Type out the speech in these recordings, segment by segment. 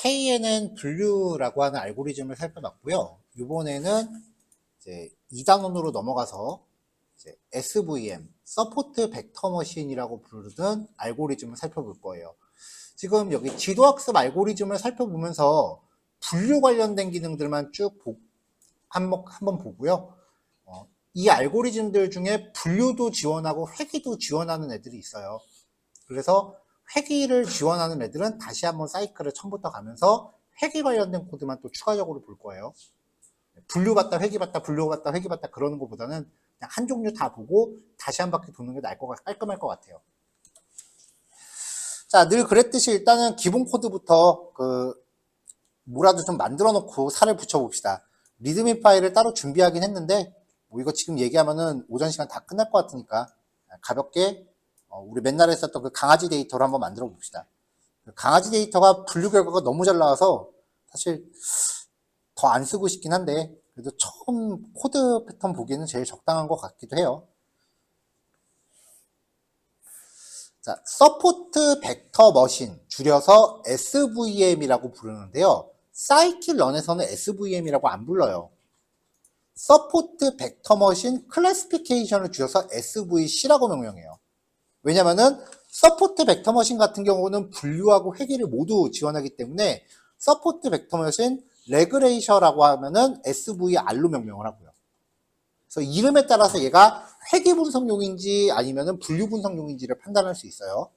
KNN 분류라고 하는 알고리즘을 살펴봤고요. 이번에는 이제 2단원으로 넘어가서 이제 SVM, 서포트 벡터 머신이라고 부르는 알고리즘을 살펴볼 거예요. 지금 여기 지도학습 알고리즘을 살펴보면서 분류 관련된 기능들만 쭉 한번 보고요. 이 알고리즘들 중에 분류도 지원하고 회귀도 지원하는 애들이 있어요. 그래서 회귀를 지원하는 애들은 다시 한번 사이클을 처음부터 가면서 회귀 관련된 코드만 또 추가적으로 볼 거예요. 분류 봤다, 회귀 봤다, 분류 봤다, 회귀 봤다 그러는 것보다는 그냥 한 종류 다 보고 다시 한 바퀴 도는 게 깔끔할 것 같아요. 자, 늘 그랬듯이 일단은 기본 코드부터 뭐라도 좀 만들어 놓고 살을 붙여 봅시다. 리드미 파일을 따로 준비하긴 했는데 뭐 이거 지금 얘기하면은 오전 시간 다 끝날 것 같으니까 가볍게 우리 맨날 했었던 그 강아지 데이터로 한번 만들어 봅시다. 강아지 데이터가 분류 결과가 너무 잘 나와서 사실 더 안 쓰고 싶긴 한데 그래도 처음 코드 패턴 보기에는 제일 적당한 것 같기도 해요. 자, 서포트 벡터 머신, 줄여서 SVM이라고 부르는데요. 사이클런에서는 SVM이라고 안 불러요. 서포트 벡터 머신 클래시피케이션을 줄여서 SVC라고 명명해요. 왜냐면은 서포트 벡터 머신 같은 경우는 분류하고 회귀를 모두 지원하기 때문에 서포트 벡터 머신 레그레이셔라고 하면은 SVR로 명명을 하고요. 그래서 이름에 따라서 얘가 회귀 분석용인지 아니면은 분류 분석용인지를 판단할 수 있어요.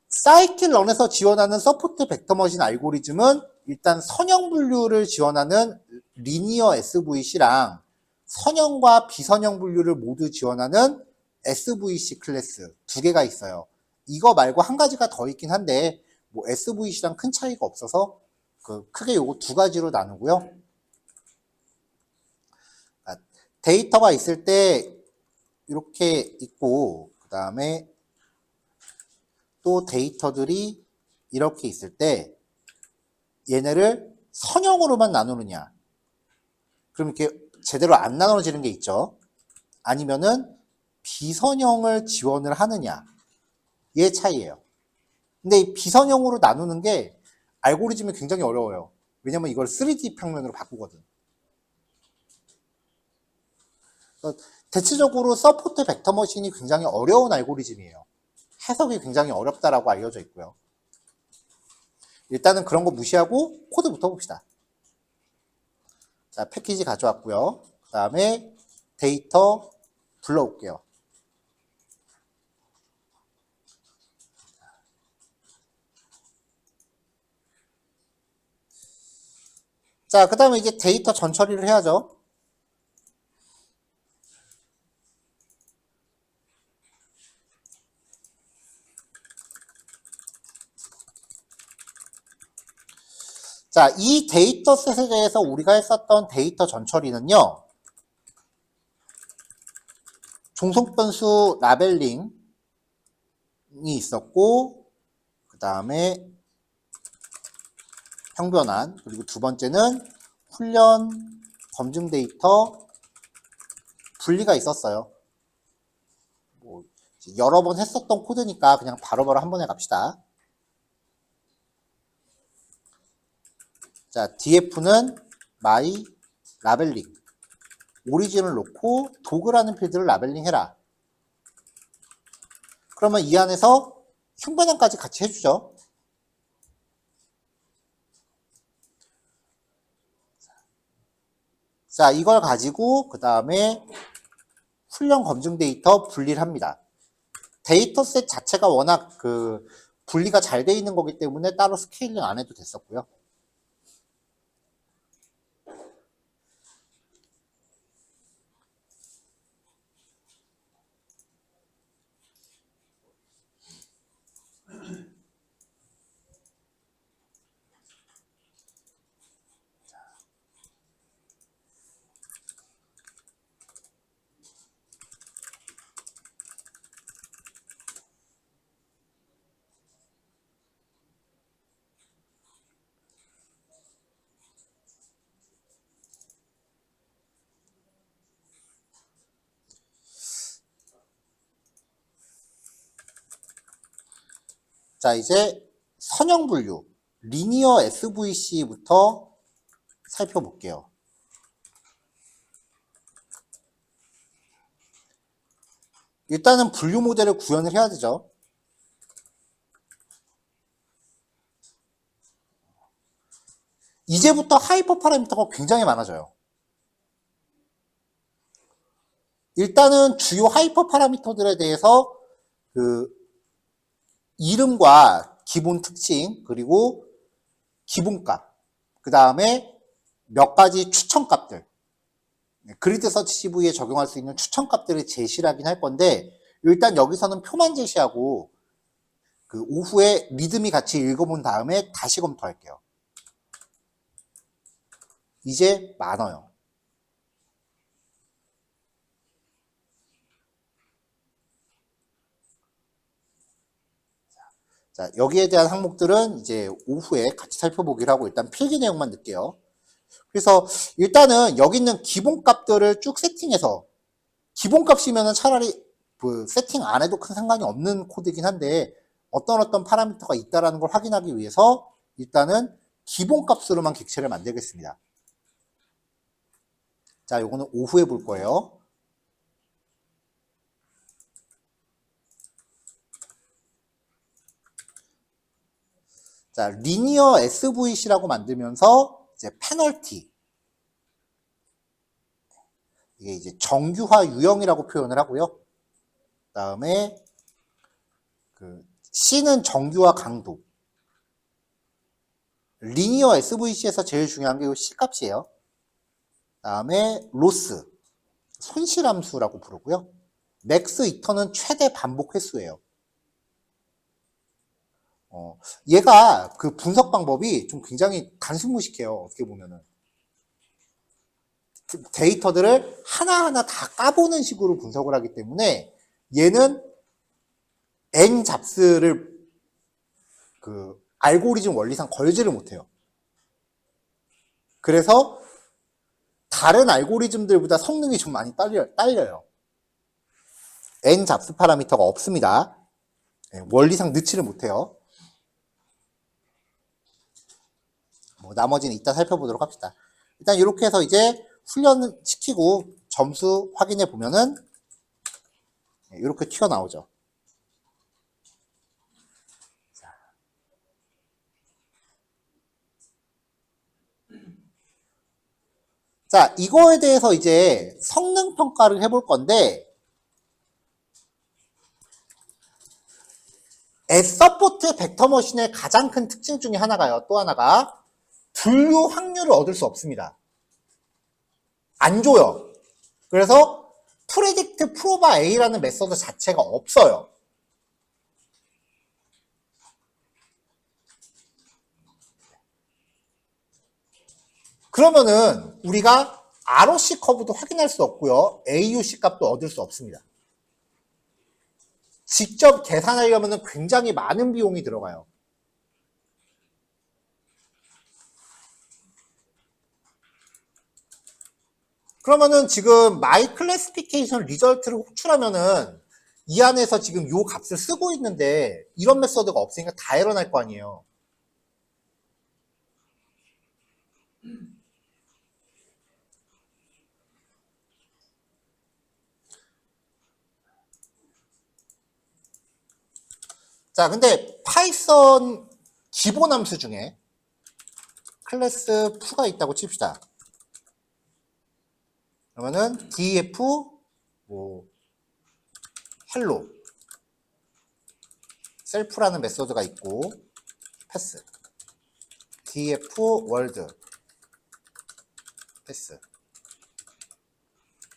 사이클런에서 지원하는 서포트 벡터 머신 알고리즘은 일단 선형 분류를 지원하는 리니어 SVC랑 선형과 비선형 분류를 모두 지원하는 SVC 클래스 두 개가 있어요. 이거 말고 한 가지가 더 있긴 한데 뭐 SVC랑 큰 차이가 없어서 크게 요거 두 가지로 나누고요. 데이터가 있을 때 이렇게 있고 그 다음에 또 데이터들이 이렇게 있을 때 얘네를 선형으로만 나누느냐 그럼 이렇게 제대로 안 나눠지는 게 있죠. 아니면은 비선형을 지원을 하느냐 얘 차이예요. 근데 이 비선형으로 나누는 게 알고리즘이 굉장히 어려워요. 왜냐면 이걸 3D 평면으로 바꾸거든. 대체적으로 서포트 벡터 머신이 굉장히 어려운 알고리즘이에요. 해석이 굉장히 어렵다라고 알려져 있고요. 일단은 그런 거 무시하고 코드부터 봅시다. 자, 패키지 가져왔고요. 그 다음에 데이터 불러올게요. 자, 그 다음에 이제 데이터 전처리를 해야죠. 자, 이 데이터셋에 대해서 우리가 했었던 데이터 전처리는요. 종속 변수 라벨링이 있었고 그 다음에 평변환 그리고 두 번째는 훈련 검증 데이터 분리가 있었어요. 뭐 여러 번 했었던 코드니까 그냥 바로바로 한 번에 갑시다. 자, df는 my 라벨링 오리진을 놓고 도그라는 필드를 라벨링 해라. 그러면 이 안에서 흉변형까지 같이 해주죠. 자, 이걸 가지고 그 다음에 훈련 검증 데이터 분리를 합니다. 데이터셋 자체가 워낙 분리가 잘 돼 있는 거기 때문에 따로 스케일링 안 해도 됐었고요. 자, 이제 선형 분류, 리니어 SVC부터 살펴볼게요. 일단은 분류 모델을 구현을 해야 되죠. 이제부터 하이퍼 파라미터가 굉장히 많아져요. 일단은 주요 하이퍼 파라미터들에 대해서 그 이름과 기본 특징, 그리고 기본값, 그 다음에 몇 가지 추천값들, 그리드 서치 CV에 적용할 수 있는 추천값들을 제시를 하긴 할 건데, 일단 여기서는 표만 제시하고 그 오후에 리드미 같이 읽어본 다음에 다시 검토할게요. 이제 많아요. 자, 여기에 대한 항목들은 이제 오후에 같이 살펴보기로 하고 일단 필기 내용만 넣을게요. 그래서 일단은 여기 있는 기본값들을 쭉 세팅해서, 기본값이면은 차라리 그 세팅 안 해도 큰 상관이 없는 코드이긴 한데 어떤 파라미터가 있다라는 걸 확인하기 위해서 일단은 기본값으로만 객체를 만들겠습니다. 자, 요거는 오후에 볼 거예요. 자, 리니어 SVC라고 만들면서 이제 페널티, 이게 이제 정규화 유형이라고 표현을 하고요. 그 다음에 그 C는 정규화 강도. 리니어 SVC에서 제일 중요한 게 이 C 값이에요. 그 다음에 로스, 손실함수라고 부르고요. 맥스 이터는 최대 반복 횟수예요. 얘가 그 분석 방법이 좀 굉장히 단순무식해요. 어떻게 보면은. 데이터들을 하나하나 다 까보는 식으로 분석을 하기 때문에 얘는 N 잡스를 그 알고리즘 원리상 걸지를 못해요. 그래서 다른 알고리즘들보다 성능이 좀 많이 딸려요. N 잡스 파라미터가 없습니다. 원리상 넣지를 못해요. 뭐 나머지는 이따 살펴보도록 합시다. 일단 이렇게 해서 이제 훈련시키고 점수 확인해 보면은 이렇게 튀어나오죠. 자, 이거에 대해서 이제 성능 평가를 해볼 건데, 서포트 벡터 머신의 가장 큰 특징 중에 하나가요. 또 하나가 분류 확률을 얻을 수 없습니다. 안 줘요. 그래서 프레딕트 프로바 A라는 메서드 자체가 없어요. 그러면은 우리가 ROC 커브도 확인할 수 없고요. AUC 값도 얻을 수 없습니다. 직접 계산하려면 굉장히 많은 비용이 들어가요. 그러면은 지금 마이 클래시피케이션 리절트를 호출하면은 이 안에서 지금 요 값을 쓰고 있는데 이런 메서드가 없으니까 다 에러 날 거 아니에요. 자, 근데 파이썬 기본 함수 중에 클래스 f가 있다고 칩시다. 그러면은 def 뭐 hello 셀프라는 메소드가 있고 패스 def world 패스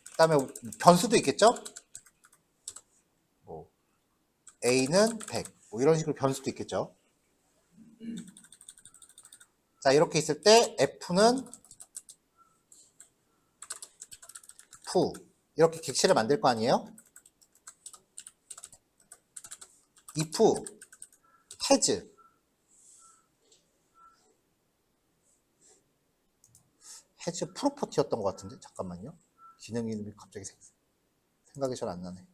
그 다음에 변수도 있겠죠? 뭐 a는 100 뭐 이런 식으로 변수도 있겠죠. 자, 이렇게 있을 때 f는 fu 이렇게 객체를 만들 거 아니에요? if has 프로퍼티였던 것 같은데 잠깐만요. 기능 이름이 갑자기 생각이 잘 안 나네.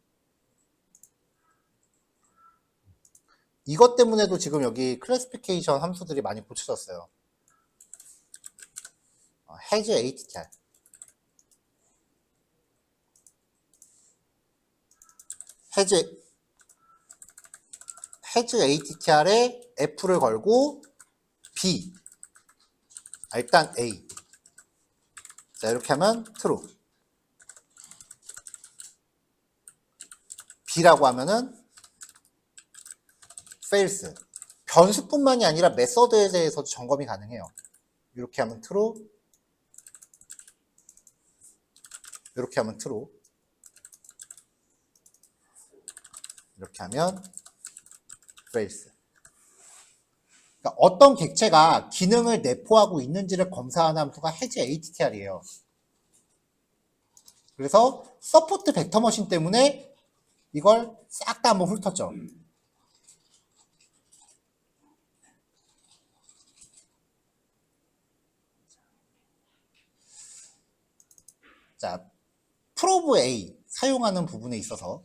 이것 때문에도 지금 여기 클래시피케이션 함수들이 많이 고쳐졌어요. has ATTR. has ATTR에 F를 걸고 B. 일단 A. 자, 이렇게 하면 true. B라고 하면은 false. 변수뿐만이 아니라 메서드에 대해서도 점검이 가능해요. 이렇게 하면 true. 이렇게 하면 true. 이렇게 하면 false. 그러니까 어떤 객체가 기능을 내포하고 있는지를 검사하는 함수가 has ATTR이에요. 그래서 서포트 벡터 머신 때문에 이걸 싹 다 한번 훑었죠. 자, 프로브 A 사용하는 부분에 있어서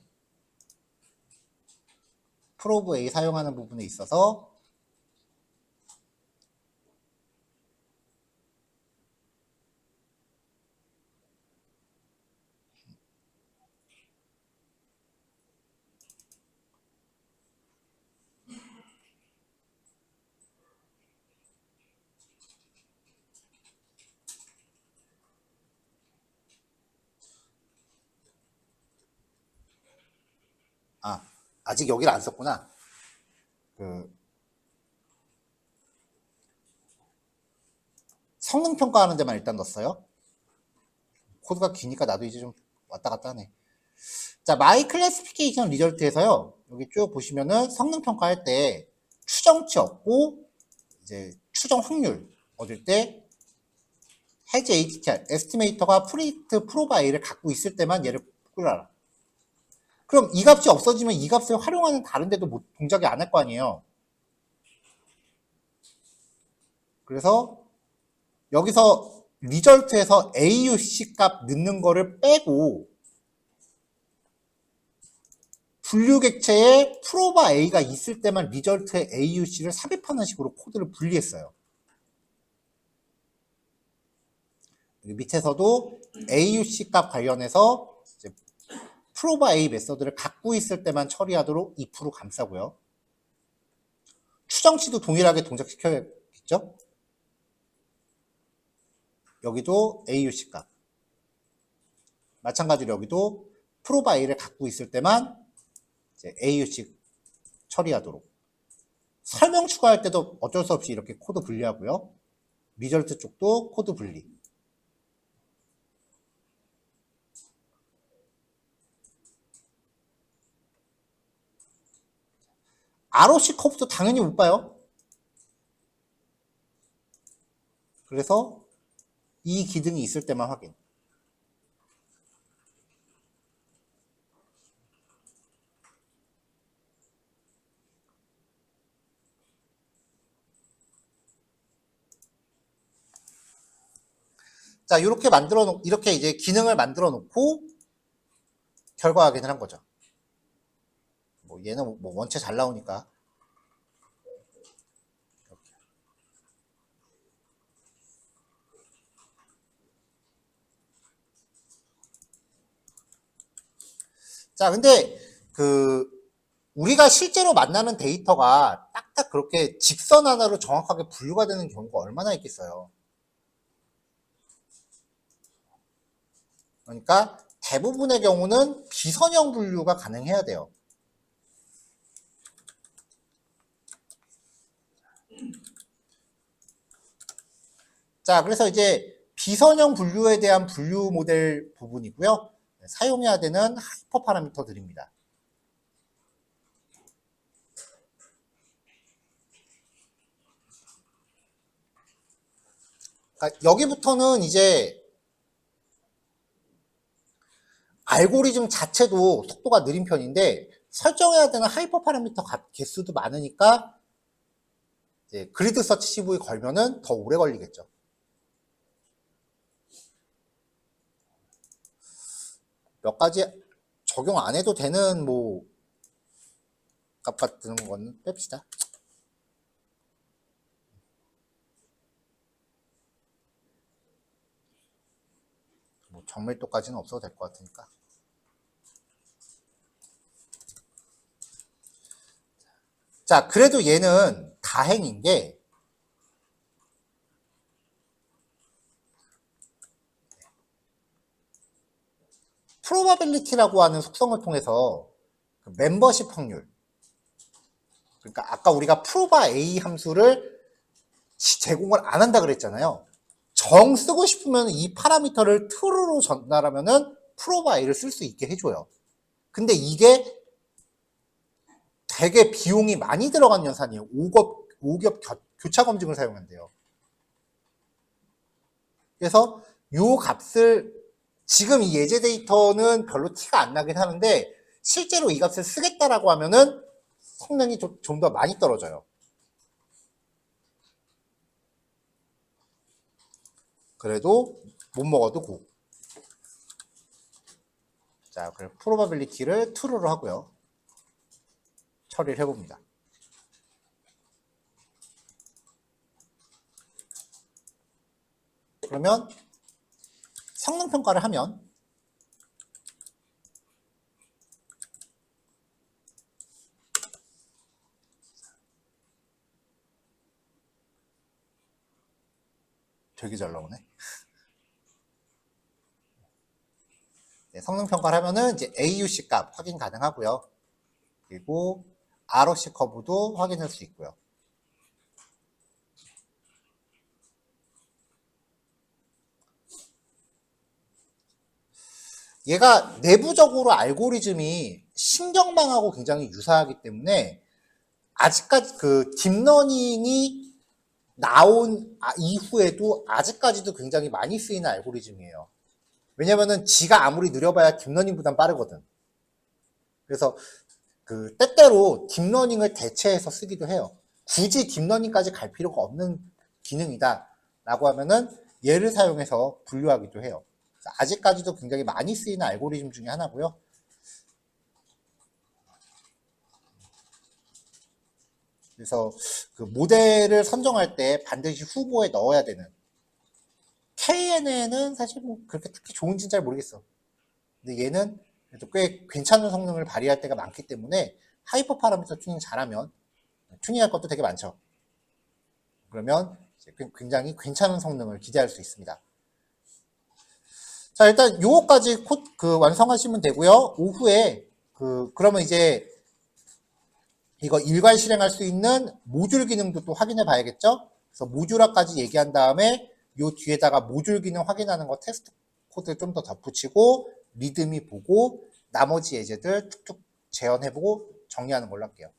아직 여기를 안 썼구나. 성능 평가하는 데만 일단 넣었어요. 코드가 기니까 나도 이제 좀 왔다 갔다 하네. 자, 마이 클래시피케이션 리절트에서요. 여기 쭉 보시면은 성능 평가할 때 추정치 얻고 이제 추정 확률 얻을 때 has ATTR 에스티메이터가 프리트 프로바 A를 갖고 있을 때만 얘를 꾸려라. 그럼 이 값이 없어지면 이 값을 활용하는 다른 데도 동작이 안 할 거 아니에요. 그래서 여기서 리절트에서 AUC 값 넣는 거를 빼고 분류 객체에 프로바 A가 있을 때만 리절트에 AUC를 삽입하는 식으로 코드를 분리했어요. 여기 밑에서도 AUC 값 관련해서 이제 프로바 A 메서드를 갖고 있을 때만 처리하도록 if로 감싸고요. 추정치도 동일하게 동작시켜야겠죠? 여기도 AUC 값. 마찬가지로 여기도 프로바 A를 갖고 있을 때만 이제 AUC 처리하도록. 설명 추가할 때도 어쩔 수 없이 이렇게 코드 분리하고요. 리절트 쪽도 코드 분리. ROC 커브도 당연히 못 봐요. 그래서 이 기능이 있을 때만 확인. 자, 이렇게 이제 기능을 만들어 놓고 결과 확인을 한 거죠. 뭐 얘는 뭐 원체 잘 나오니까. 자, 근데 우리가 실제로 만나는 데이터가 딱딱 그렇게 직선 하나로 정확하게 분류가 되는 경우가 얼마나 있겠어요. 그러니까 대부분의 경우는 비선형 분류가 가능해야 돼요. 자, 그래서 이제 비선형 분류에 대한 분류 모델 부분이고요. 사용해야 되는 하이퍼 파라미터들입니다. 그러니까 여기부터는 이제 알고리즘 자체도 속도가 느린 편인데 설정해야 되는 하이퍼 파라미터 개수도 많으니까 이제 그리드 서치 CV 걸면은 더 오래 걸리겠죠. 몇 가지 적용 안 해도 되는 뭐 값 같은 거는 뺍시다. 뭐 정밀도까지는 없어도 될 것 같으니까. 자, 그래도 얘는 다행인 게 프로바빌리티라고 하는 속성을 통해서 그 멤버십 확률, 그러니까 아까 우리가 프로바 A 함수를 제공을 안 한다 그랬잖아요. 정 쓰고 싶으면 이 파라미터를 true로 전달하면은 프로바 A를 쓸 수 있게 해줘요. 근데 이게 되게 비용이 많이 들어간 연산이에요. 5겹 교차 검증을 사용한대요. 그래서 요 값을 지금 이 예제 데이터는 별로 티가 안 나긴 하는데 실제로 이 값을 쓰겠다라고 하면은 성능이 좀 더 많이 떨어져요. 그래도 못 먹어도 고. 자, 그럼 프로바빌리티를 true로 하고요. 처리를 해봅니다. 그러면 성능 평가를 하면 되게 잘 나오네. 네, 성능 평가를 하면은 이제 AUC 값 확인 가능하고요. 그리고 ROC 커브도 확인할 수 있고요. 얘가 내부적으로 알고리즘이 신경망하고 굉장히 유사하기 때문에 아직까지 그 딥러닝이 나온 이후에도 아직까지도 굉장히 많이 쓰이는 알고리즘이에요. 왜냐면은 지가 아무리 느려봐야 딥러닝보단 빠르거든. 그래서 그 때때로 딥러닝을 대체해서 쓰기도 해요. 굳이 딥러닝까지 갈 필요가 없는 기능이다 라고 하면은 얘를 사용해서 분류하기도 해요. 아직까지도 굉장히 많이 쓰이는 알고리즘 중에 하나고요. 그래서 그 모델을 선정할 때 반드시 후보에 넣어야 되는, KNN은 사실 뭐 그렇게 특히 좋은지는 잘 모르겠어. 근데 얘는 그래도 꽤 괜찮은 성능을 발휘할 때가 많기 때문에 하이퍼 파라미터 튜닝 잘하면 튜닝할 것도 되게 많죠. 그러면 굉장히 괜찮은 성능을 기대할 수 있습니다. 자, 일단 요거까지 완성하시면 되고요. 오후에 그러면 이제 이거 일괄 실행할 수 있는 모듈 기능도 또 확인해 봐야겠죠? 그래서 모듈화까지 얘기한 다음에 요 뒤에다가 모듈 기능 확인하는 거 테스트 코드 좀 더 덧붙이고 리드미 보고 나머지 예제들 툭툭 재현해보고 정리하는 걸로 할게요.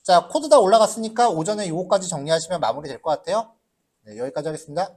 자, 코드 다 올라갔으니까 오전에 요거까지 정리하시면 마무리 될 것 같아요. 네, 여기까지 하겠습니다.